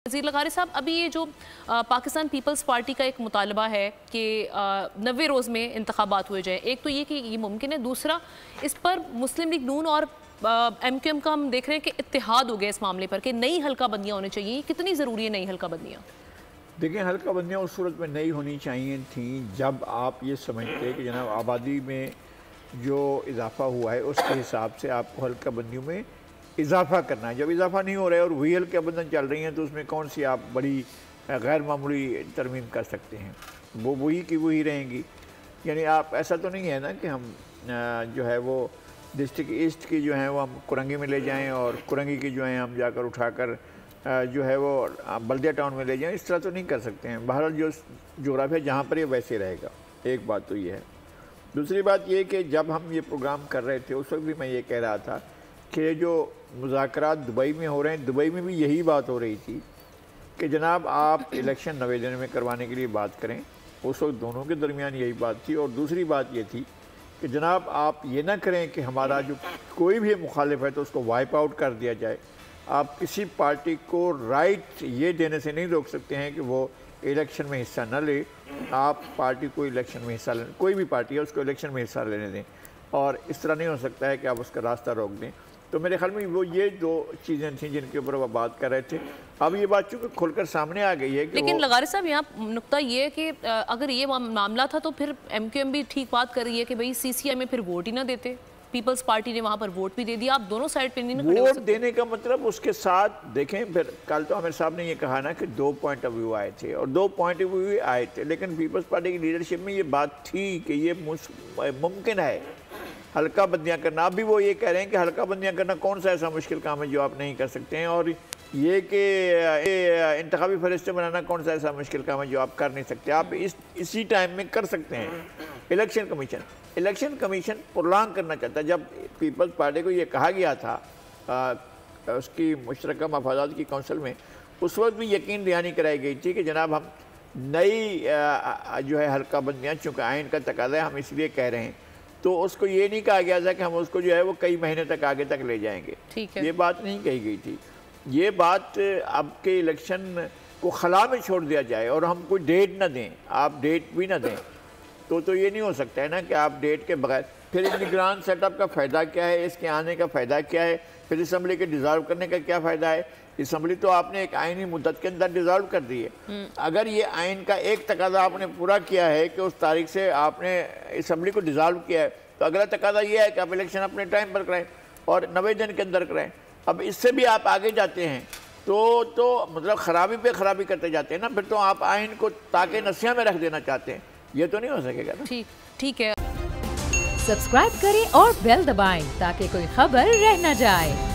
वज़ीर लगारी साहब, अभी ये जो पाकिस्तान पीपल्स पार्टी का एक मुतालबा है कि 90 रोज़ में इंतखाबात हुए जाएँ, एक तो ये कि ये मुमकिन है, दूसरा इस पर मुस्लिम लीग नून और MQM का हम देख रहे हैं कि इत्तेहाद हो गया इस मामले पर कि नई हल्का बंदियाँ होनी चाहिए। कितनी ज़रूरी है नई हल्का बंदियाँ? देखिए, हल्का बंदियाँ उस सूरत में नई होनी चाहिए थी जब आप ये समझते कि जनाब आबादी में जो इजाफ़ा हुआ है उसके हिसाब से आपको हल्का बंदियों में इजाफ़ा करना है। जब इजाफ़ा नहीं हो रहा है और वही हल्का बंदियाँ चल रही हैं तो उसमें कौन सी आप बड़ी गैर मामूली तरमीम कर सकते हैं? वो वही की वही रहेंगी। यानी आप ऐसा तो नहीं है ना कि हम जो है वो डिस्ट्रिक्ट ईस्ट की जो है वो हम कुरंगी में ले जाएँ और कुरंगी की जो है हम जाकर उठाकर जो है वो बल्दिया टाउन में ले जाएँ। इस तरह तो नहीं कर सकते हैं। बहरहाल जो जोग्राफिया जहाँ पर ये वैसे रहेगा, एक बात तो ये है। दूसरी बात ये कि जब हम ये प्रोग्राम कर रहे थे उस वक्त भी मैं ये कह रहा था कि जो मुज़ाकरात दुबई में हो रहे हैं, दुबई में भी यही बात हो रही थी कि जनाब आप इलेक्शन 90 दिन में करवाने के लिए बात करें। उस वक्त दोनों के दरमियान यही बात थी। और दूसरी बात ये थी कि जनाब आप ये ना करें कि हमारा जो कोई भी मुखालिफ है तो उसको वाइप आउट कर दिया जाए। आप किसी पार्टी को राइट ये देने से नहीं रोक सकते हैं कि वो इलेक्शन में हिस्सा न ले। आप पार्टी को इलेक्शन में हिस्सा लेने, कोई भी पार्टी है उसको इलेक्शन में हिस्सा लेने दें, और इस तरह नहीं हो सकता है कि आप उसका रास्ता रोक दें। तो मेरे ख्याल में वो ये दो चीज़ें थीं जिनके ऊपर वो बात कर रहे थे। अब ये बात चूँकि खुलकर सामने आ गई है कि लेकिन लगारी साहब, यहाँ नुक्ता ये है कि अगर ये मामला था तो फिर MQM भी ठीक बात कर रही है कि भाई CCI में फिर वोट ही ना देते। पीपल्स पार्टी ने वहाँ पर वोट भी दे दिया। आप दोनों साइड पे नहीं वोट देने का मतलब उसके साथ देखें। फिर कल तो आमिर साहब ने ये कहा ना कि 2 पॉइंट ऑफ व्यू आए थे और 2 पॉइंट ऑफ व्यू आए थे, लेकिन पीपल्स पार्टी की लीडरशिप में ये बात थी कि ये मुमकिन है हल्का बंदियाँ करना। अब भी वो ये कह रहे हैं कि हल्का बंदियाँ करना कौन सा ऐसा मुश्किल काम है जो आप नहीं कर सकते हैं, और ये कि इंतखाबी फरिश्ते बनाना कौन सा ऐसा मुश्किल काम है जो आप कर नहीं सकते। आप इसी टाइम में कर सकते हैं। इलेक्शन कमीशन प्रोलॉन्ग करना चाहता है। जब पीपल्स पार्टी को ये कहा गया था उसकी मुश्तरका मफादात की कौंसिल में, उस वक्त भी यकीन दहानी कराई गई थी कि जनाब हम नई जो है हल्का बंदियाँ, चूँकि आइन का तकाज़ा है हम इसलिए कह रहे हैं, तो उसको ये नहीं कहा गया था कि हम उसको जो है वो कई महीने तक आगे तक ले जाएंगे। ठीक है, ये बात नहीं कही गई थी। ये बात अब के इलेक्शन को खला में छोड़ दिया जाए और हम कोई डेट ना दें, आप डेट भी ना दें, तो ये नहीं हो सकता है ना कि आप डेट के बगैर। फिर निगरान सेटअप का फ़ायदा क्या है, इसके आने का फ़ायदा क्या है, फिर असम्बली के डिज़ॉल्व करने का क्या फ़ायदा है? असम्बली तो आपने एक आइनी मुद्दत के अंदर डिज़ॉल्व कर दी है। अगर ये आइन का एक तकाज़ा आपने पूरा किया है कि उस तारीख से आपने असम्बली को डिज़ॉल्व किया है, तो अगला तकाज़ा ये है कि आप इलेक्शन अपने टाइम पर कराएं और 90 दिन के अंदर कराएं। अब इससे भी आप आगे जाते हैं तो मतलब ख़राबी पे ख़राबी करते जाते हैं ना। फिर तो आप आइन को ताकि नसिया में रख देना चाहते हैं। ये तो नहीं हो सकेगा ना। ठीक है। सब्सक्राइब करें और बेल दबाएं ताकि कोई खबर रह न जाए।